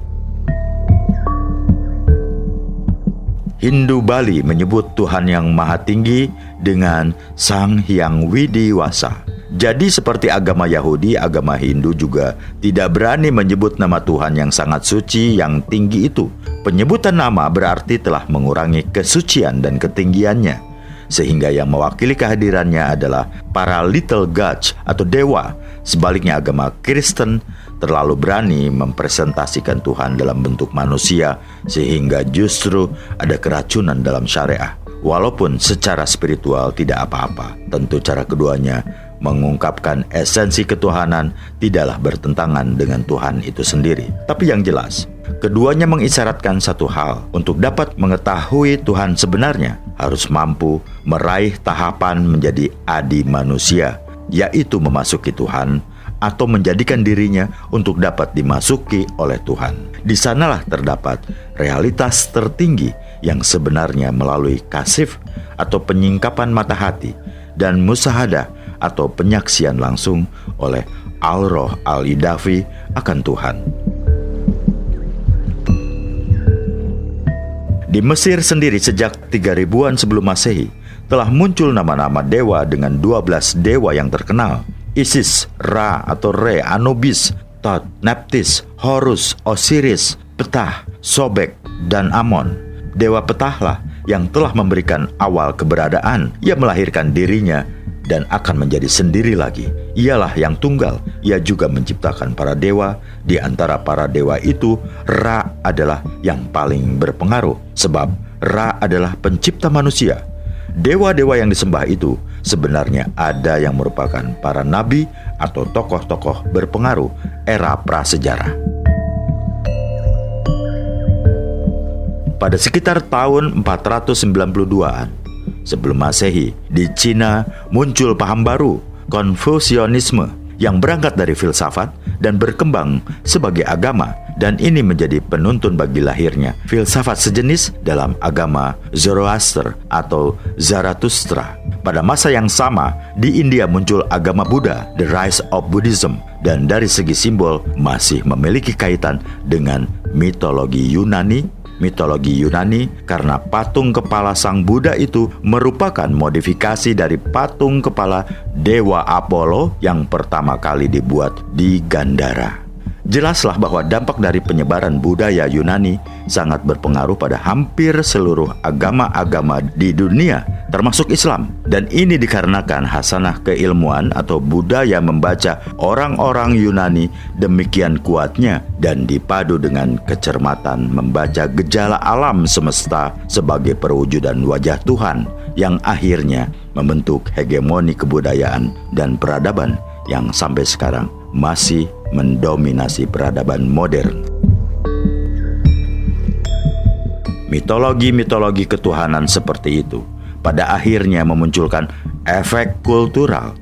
Hindu Bali menyebut Tuhan yang Maha Tinggi dengan Sang Hyang Widiwasa. Jadi seperti agama Yahudi, agama Hindu juga tidak berani menyebut nama Tuhan yang sangat suci, yang tinggi itu. Penyebutan nama berarti telah mengurangi kesucian dan ketinggiannya, sehingga yang mewakili kehadirannya adalah para little gods atau dewa. Sebaliknya agama Kristen terlalu berani mempresentasikan Tuhan dalam bentuk manusia, sehingga justru ada keracunan dalam syariah. Walaupun secara spiritual tidak apa-apa, tentu cara keduanya mengungkapkan esensi ketuhanan tidaklah bertentangan dengan Tuhan itu sendiri. Tapi yang jelas, keduanya mengisyaratkan satu hal: untuk dapat mengetahui Tuhan sebenarnya, harus mampu meraih tahapan menjadi adi manusia, yaitu memasuki Tuhan atau menjadikan dirinya untuk dapat dimasuki oleh Tuhan. Di sanalah terdapat realitas tertinggi yang sebenarnya melalui kasif atau penyingkapan mata hati dan musyahadah atau penyaksian langsung oleh Al-Roh Al-Idafi akan Tuhan. Di Mesir sendiri sejak 3000-an sebelum Masehi telah muncul nama-nama dewa dengan 12 dewa yang terkenal: Isis, Ra atau Re, Anubis, Thoth, Nephthys, Horus, Osiris, Ptah, Sobek, dan Amon. Dewa Ptahlah yang telah memberikan awal keberadaan. Ia melahirkan dirinya dan akan menjadi sendiri lagi. Ialah yang tunggal. Ia juga menciptakan para dewa. Di antara para dewa itu, Ra adalah yang paling berpengaruh, sebab Ra adalah pencipta manusia. Dewa-dewa yang disembah itu sebenarnya ada yang merupakan para nabi atau tokoh-tokoh berpengaruh era prasejarah. Pada sekitar tahun 492-an sebelum Masehi, di Cina muncul paham baru, Konfusianisme, yang berangkat dari filsafat dan berkembang sebagai agama, dan ini menjadi penuntun bagi lahirnya filsafat sejenis dalam agama Zoroaster atau Zarathustra. Pada masa yang sama, di India muncul agama Buddha, The Rise of Buddhism, dan dari segi simbol masih memiliki kaitan dengan mitologi Yunani. Karena patung kepala sang Buddha itu merupakan modifikasi dari patung kepala Dewa Apollo yang pertama kali dibuat di Gandhara. Jelaslah bahwa dampak dari penyebaran budaya Yunani sangat berpengaruh pada hampir seluruh agama-agama di dunia, termasuk Islam. Dan ini dikarenakan hasanah keilmuan atau budaya membaca orang-orang Yunani demikian kuatnya, dan dipadu dengan kecermatan membaca gejala alam semesta sebagai perwujudan wajah Tuhan, yang akhirnya membentuk hegemoni kebudayaan dan peradaban yang sampai sekarang masih mendominasi peradaban modern. Mitologi-mitologi ketuhanan seperti itu pada akhirnya memunculkan efek kultural,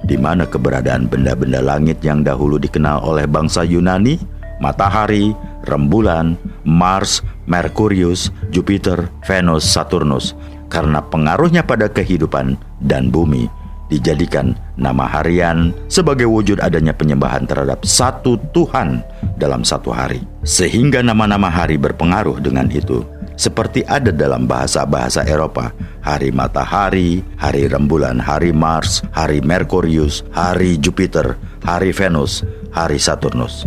di mana keberadaan benda-benda langit yang dahulu dikenal oleh bangsa Yunani, matahari, rembulan, Mars, Merkurius, Jupiter, Venus, Saturnus, karena pengaruhnya pada kehidupan dan bumi, dijadikan nama harian sebagai wujud adanya penyembahan terhadap satu Tuhan dalam satu hari. Sehingga nama-nama hari berpengaruh dengan itu. Seperti ada dalam bahasa-bahasa Eropa, hari matahari, hari rembulan, hari Mars, hari Merkurius, hari Jupiter, hari Venus, hari Saturnus.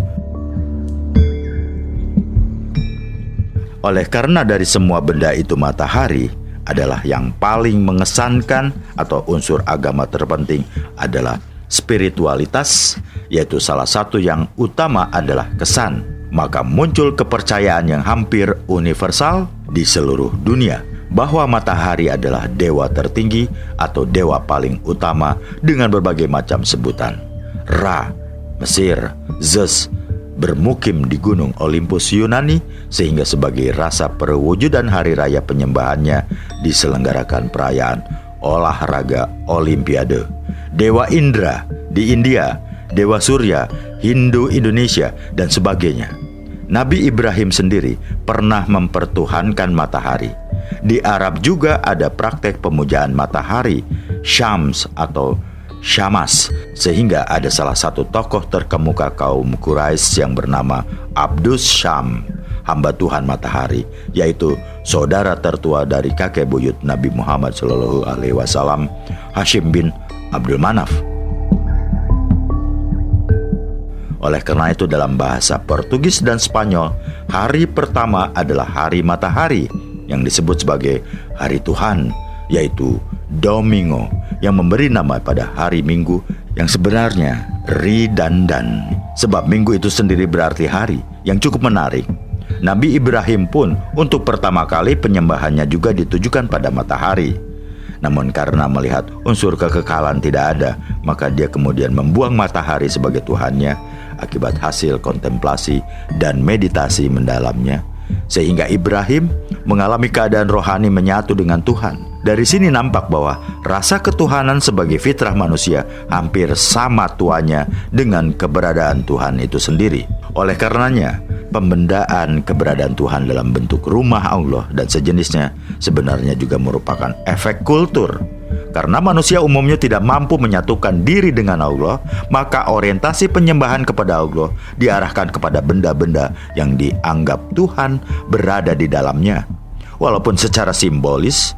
Oleh karena dari semua benda itu matahari adalah yang paling mengesankan, atau unsur agama terpenting adalah spiritual spiritualitas, yaitu salah satu yang utama adalah kesan. Maka muncul kepercayaan yang hampir universal di seluruh dunia bahwa matahari adalah dewa tertinggi atau dewa paling utama dengan berbagai macam sebutan. Ra, Mesir, Zeus, bermukim di gunung Olympus Yunani, sehingga sebagai rasa perwujudan hari raya penyembahannya diselenggarakan perayaan olahraga Olimpiade. Dewa Indra di India, Dewa Surya, Hindu Indonesia, dan sebagainya. Nabi Ibrahim sendiri pernah mempertuhankan matahari. Di Arab juga ada praktek pemujaan matahari, Syams atau Syamas, sehingga ada salah satu tokoh terkemuka kaum Quraisy yang bernama Abdus Syam, hamba Tuhan matahari, yaitu saudara tertua dari kakek buyut Nabi Muhammad SAW, Hashim bin Abdul Manaf. Oleh karena itu dalam bahasa Portugis dan Spanyol, hari pertama adalah hari matahari yang disebut sebagai hari Tuhan, yaitu Domingo, yang memberi nama pada hari Minggu yang sebenarnya Ridandaan, sebab minggu itu sendiri berarti hari. Yang cukup menarik, Nabi Ibrahim pun untuk pertama kali penyembahannya juga ditujukan pada matahari. Namun karena melihat unsur kekekalan tidak ada, maka dia kemudian membuang matahari sebagai Tuhannya akibat hasil kontemplasi dan meditasi mendalamnya, sehingga Ibrahim mengalami keadaan rohani menyatu dengan Tuhan. Dari sini nampak bahwa rasa ketuhanan sebagai fitrah manusia hampir sama tuanya dengan keberadaan Tuhan itu sendiri. Oleh karenanya, pembendaan keberadaan Tuhan dalam bentuk rumah Allah dan sejenisnya sebenarnya juga merupakan efek kultur. Karena manusia umumnya tidak mampu menyatukan diri dengan Allah, maka orientasi penyembahan kepada Allah diarahkan kepada benda-benda yang dianggap Tuhan berada di dalamnya. Walaupun secara simbolis,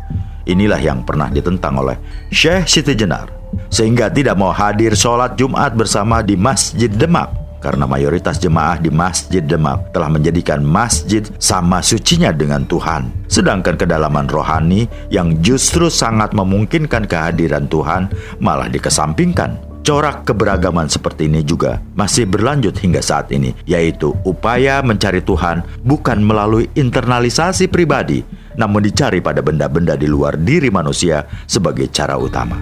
inilah yang pernah ditentang oleh Syekh Siti Jenar, sehingga tidak mau hadir sholat Jumat bersama di Masjid Demak, karena mayoritas jemaah di Masjid Demak telah menjadikan masjid sama sucinya dengan Tuhan. Sedangkan kedalaman rohani yang justru sangat memungkinkan kehadiran Tuhan malah dikesampingkan. Corak keberagaman seperti ini juga masih berlanjut hingga saat ini, yaitu upaya mencari Tuhan bukan melalui internalisasi pribadi, namun dicari pada benda-benda di luar diri manusia sebagai cara utama.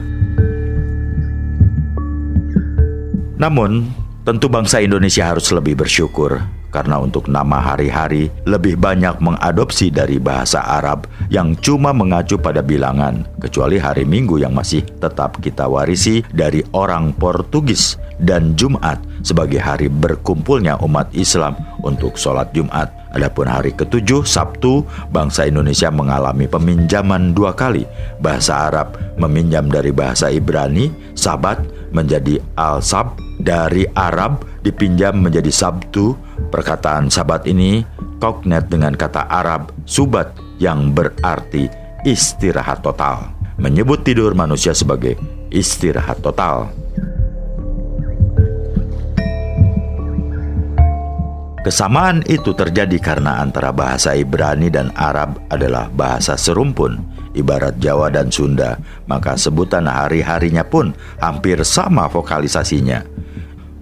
Namun, tentu bangsa Indonesia harus lebih bersyukur karena untuk nama hari-hari lebih banyak mengadopsi dari bahasa Arab yang cuma mengacu pada bilangan, kecuali hari Minggu yang masih tetap kita warisi dari orang Portugis, dan Jumat sebagai hari berkumpulnya umat Islam untuk sholat Jumat. Adapun hari ketujuh, Sabtu, bangsa Indonesia mengalami peminjaman 2 kali. Bahasa Arab meminjam dari bahasa Ibrani, Sabat menjadi Al-Sab, dari Arab dipinjam menjadi Sabtu. Perkataan Sabat ini kognet dengan kata Arab Subat yang berarti istirahat total, menyebut tidur manusia sebagai istirahat total. Kesamaan itu terjadi karena antara bahasa Ibrani dan Arab adalah bahasa serumpun, ibarat Jawa dan Sunda, maka sebutan hari-harinya pun hampir sama vokalisasinya.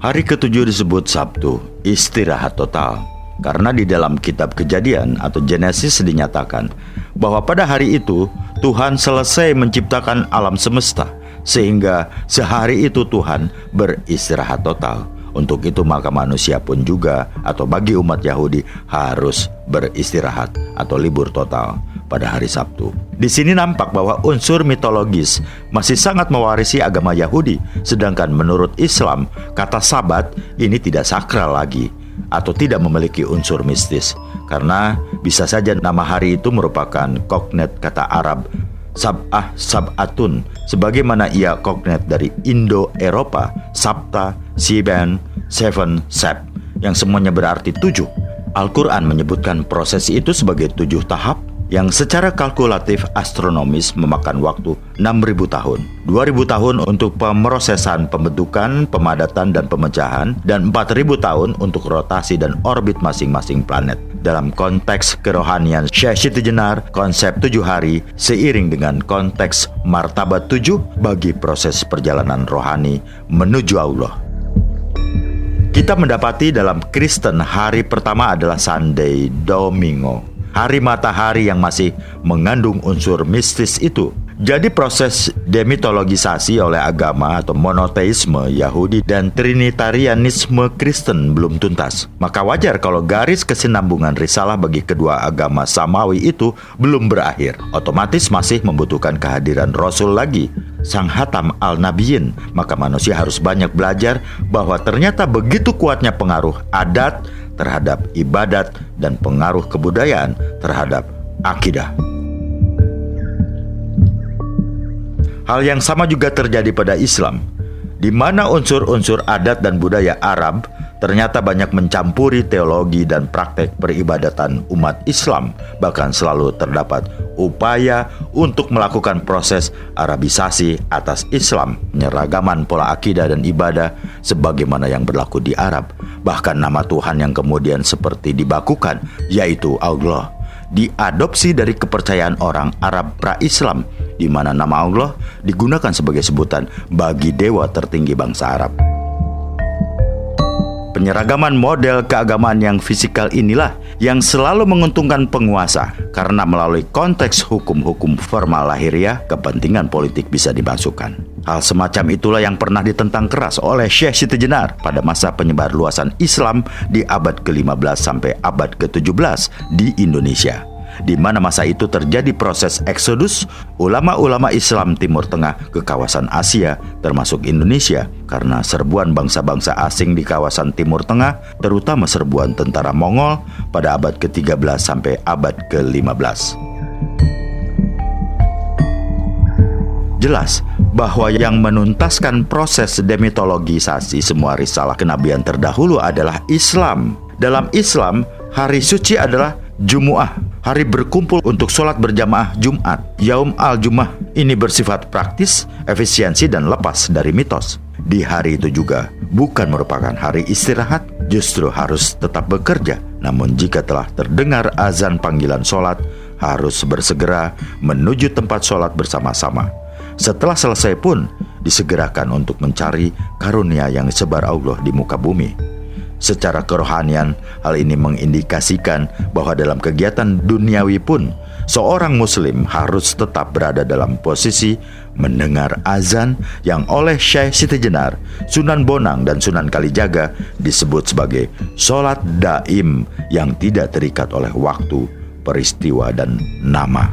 Hari ketujuh disebut Sabtu, istirahat total, karena di dalam kitab Kejadian atau Genesis dinyatakan bahwa pada hari itu Tuhan selesai menciptakan alam semesta, sehingga sehari itu Tuhan beristirahat total. Untuk itu maka manusia pun juga atau bagi umat Yahudi harus beristirahat atau libur total pada hari Sabtu. Di sini nampak bahwa unsur mitologis masih sangat mewarisi agama Yahudi, sedangkan menurut Islam kata Sabat ini tidak sakral lagi atau tidak memiliki unsur mistis, karena bisa saja nama hari itu merupakan kognet kata Arab Sab'ah Sab'atun, sebagaimana ia kognet dari Indo-Eropa Sabta, Siben, Seven, Sep, yang semuanya berarti 7. Al-Quran menyebutkan prosesi itu sebagai 7 tahap, yang secara kalkulatif astronomis memakan waktu 6.000 tahun. 2.000 tahun untuk pemrosesan pembentukan, pemadatan, dan pemecahan, dan 4.000 tahun untuk rotasi dan orbit masing-masing planet. Dalam konteks kerohanian Syekh Siti Jenar, konsep 7 hari seiring dengan konteks martabat 7 bagi proses perjalanan rohani menuju Allah. Kita mendapati dalam Kristen hari pertama adalah Sunday Domingo, hari matahari yang masih mengandung unsur mistis itu. Jadi proses demitologisasi oleh agama atau monoteisme Yahudi dan Trinitarianisme Kristen belum tuntas. Maka wajar kalau garis kesinambungan risalah bagi kedua agama samawi itu belum berakhir. Otomatis masih membutuhkan kehadiran Rasul lagi, Sang Hatam Al-Nabiyin. Maka manusia harus banyak belajar bahwa ternyata begitu kuatnya pengaruh adat terhadap ibadat dan pengaruh kebudayaan terhadap akidah. Hal yang sama juga terjadi pada Islam, di mana unsur-unsur adat dan budaya Arab ternyata banyak mencampuri teologi dan praktek peribadatan umat Islam. Bahkan selalu terdapat upaya untuk melakukan proses Arabisasi atas Islam, penyeragaman pola akidah dan ibadah sebagaimana yang berlaku di Arab. Bahkan nama Tuhan yang kemudian seperti dibakukan, yaitu Allah, diadopsi dari kepercayaan orang Arab pra-Islam, di mana nama Allah digunakan sebagai sebutan bagi dewa tertinggi bangsa Arab. Penyeragaman model keagamaan yang fisikal inilah yang selalu menguntungkan penguasa, karena melalui konteks hukum-hukum formal lahiriah, kepentingan politik bisa dimasukkan. Hal semacam itulah yang pernah ditentang keras oleh Syekh Siti Jenar pada masa penyebarluasan Islam di abad ke-15 sampai abad ke-17 di Indonesia, di mana masa itu terjadi proses eksodus ulama-ulama Islam Timur Tengah ke kawasan Asia, termasuk Indonesia, karena serbuan bangsa-bangsa asing di kawasan Timur Tengah, terutama serbuan tentara Mongol pada abad ke-13 sampai abad ke-15. Jelas bahwa yang menuntaskan proses demitologisasi semua risalah kenabian terdahulu adalah Islam. Dalam Islam, hari suci adalah Jumu'ah, hari berkumpul untuk sholat berjamaah Jumat, Yaum al-Jum'ah. Ini bersifat praktis, efisiensi, dan lepas dari mitos. Di hari itu juga bukan merupakan hari istirahat, justru harus tetap bekerja. Namun jika telah terdengar azan panggilan sholat, harus bersegera menuju tempat sholat bersama-sama. Setelah selesai pun disegerakan untuk mencari karunia yang disebar Allah di muka bumi. Secara kerohanian, hal ini mengindikasikan bahwa dalam kegiatan duniawi pun seorang muslim harus tetap berada dalam posisi mendengar azan yang oleh Syekh Siti Jenar, Sunan Bonang, dan Sunan Kalijaga disebut sebagai sholat daim yang tidak terikat oleh waktu, peristiwa, dan nama.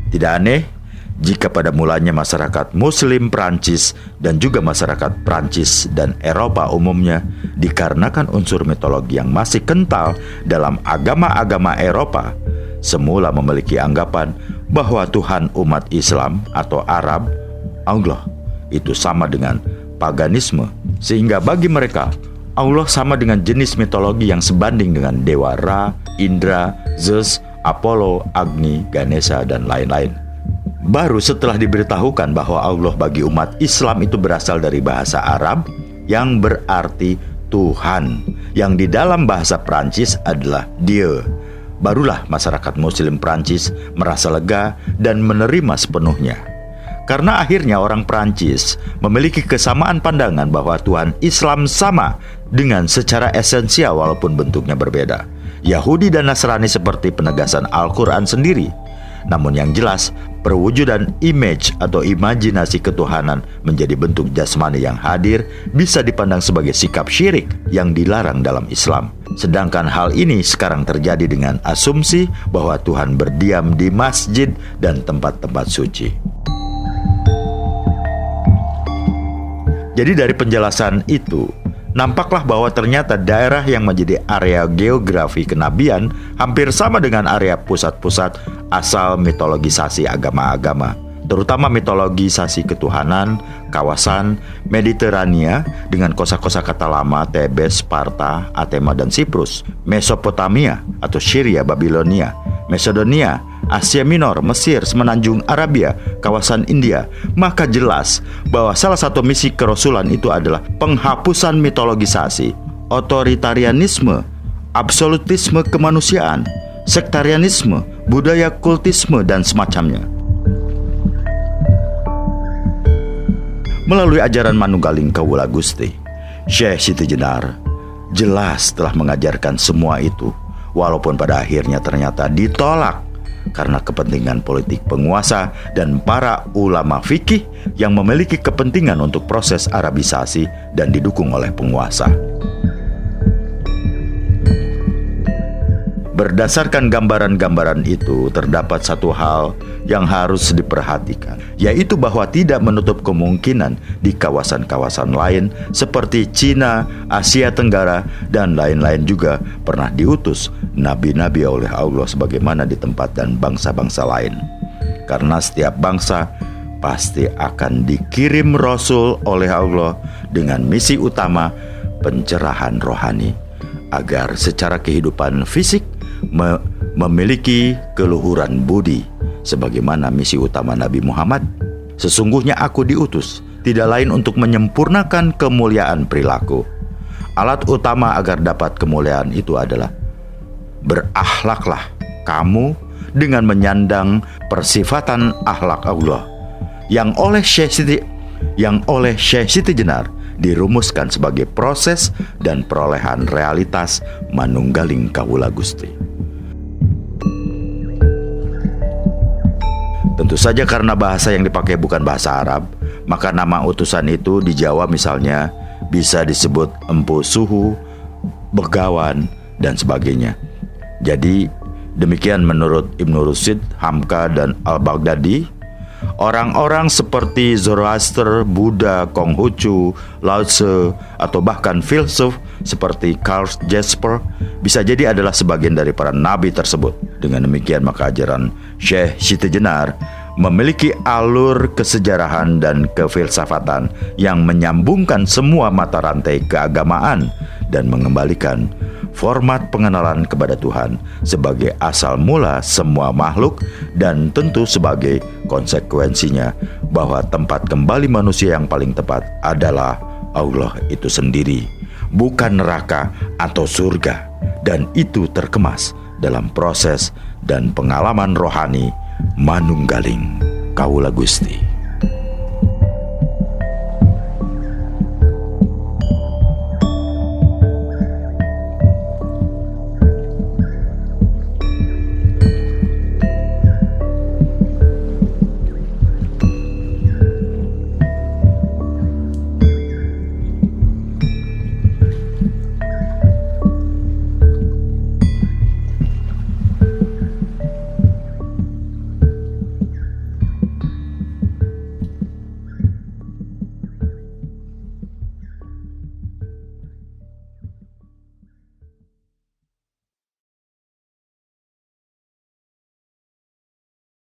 Tidak aneh jika pada mulanya masyarakat Muslim Prancis dan juga masyarakat Prancis dan Eropa umumnya, dikarenakan unsur mitologi yang masih kental dalam agama-agama Eropa, semula memiliki anggapan bahwa Tuhan umat Islam atau Arab, Allah, itu sama dengan paganisme, sehingga bagi mereka Allah sama dengan jenis mitologi yang sebanding dengan dewa Ra, Indra, Zeus, Apollo, Agni, Ganesha, dan lain-lain. Baru setelah diberitahukan bahwa Allah bagi umat Islam itu berasal dari bahasa Arab yang berarti Tuhan, yang di dalam bahasa Prancis adalah Dieu, barulah masyarakat Muslim Prancis merasa lega dan menerima sepenuhnya. Karena akhirnya orang Prancis memiliki kesamaan pandangan bahwa Tuhan Islam sama dengan secara esensial walaupun bentuknya berbeda. Yahudi dan Nasrani seperti penegasan Al-Quran sendiri. Namun yang jelas, perwujudan image atau imajinasi ketuhanan menjadi bentuk jasmani yang hadir bisa dipandang sebagai sikap syirik yang dilarang dalam Islam. Sedangkan hal ini sekarang terjadi dengan asumsi bahwa Tuhan berdiam di masjid dan tempat-tempat suci. Jadi dari penjelasan itu, nampaklah bahwa ternyata daerah yang menjadi area geografi kenabian hampir sama dengan area pusat-pusat asal mitologisasi agama-agama, terutama mitologisasi ketuhanan kawasan Mediterania dengan kosa-kosa kata lama Tebes, Sparta, Athena dan Siprus, Mesopotamia atau Syria, Babilonia, Macedonia, Asia Minor, Mesir, Semenanjung Arabia, kawasan India, maka jelas bahwa salah satu misi kerasulan itu adalah penghapusan mitologisasi, otoritarianisme, absolutisme kemanusiaan, sektarianisme, budaya kultisme, dan semacamnya. Melalui ajaran Manunggaling Kawula Gusti, Syekh Siti Jenar jelas telah mengajarkan semua itu, walaupun pada akhirnya ternyata ditolak karena kepentingan politik penguasa dan para ulama fikih yang memiliki kepentingan untuk proses Arabisasi dan didukung oleh penguasa. Berdasarkan gambaran-gambaran itu, terdapat satu hal yang harus diperhatikan, yaitu bahwa tidak menutup kemungkinan di kawasan-kawasan lain seperti Cina, Asia Tenggara, dan lain-lain juga pernah diutus nabi-nabi oleh Allah sebagaimana di tempat dan bangsa-bangsa lain. Karena setiap bangsa pasti akan dikirim Rasul oleh Allah dengan misi utama pencerahan rohani, agar secara kehidupan fisik memiliki keluhuran budi sebagaimana misi utama Nabi Muhammad. Sesungguhnya aku diutus tidak lain untuk menyempurnakan kemuliaan perilaku. Alat utama agar dapat kemuliaan itu adalah berakhlaklah kamu dengan menyandang persifatan akhlak Allah yang oleh Syekh Siti Jenar dirumuskan sebagai proses dan perolehan realitas Manunggaling Kawula Gusti. Tentu saja karena bahasa yang dipakai bukan bahasa Arab, maka nama utusan itu di Jawa misalnya bisa disebut Empu Suhu, Begawan, dan sebagainya. Jadi demikian menurut Ibnu Rushd, Hamka, dan Al-Baghdadi. Orang-orang seperti Zoroaster, Buddha, Konghucu, Lao Tse, atau bahkan filsuf seperti Karl Jasper bisa jadi adalah sebagian dari para nabi tersebut. Dengan demikian maka ajaran Syekh Siti Jenar memiliki alur kesejarahan dan kefilsafatan yang menyambungkan semua mata rantai keagamaan dan mengembalikan format pengenalan kepada Tuhan sebagai asal mula semua makhluk, dan tentu sebagai konsekuensinya bahwa tempat kembali manusia yang paling tepat adalah Allah itu sendiri, bukan neraka atau surga, dan itu terkemas dalam proses dan pengalaman rohani Manunggaling Kawula Gusti.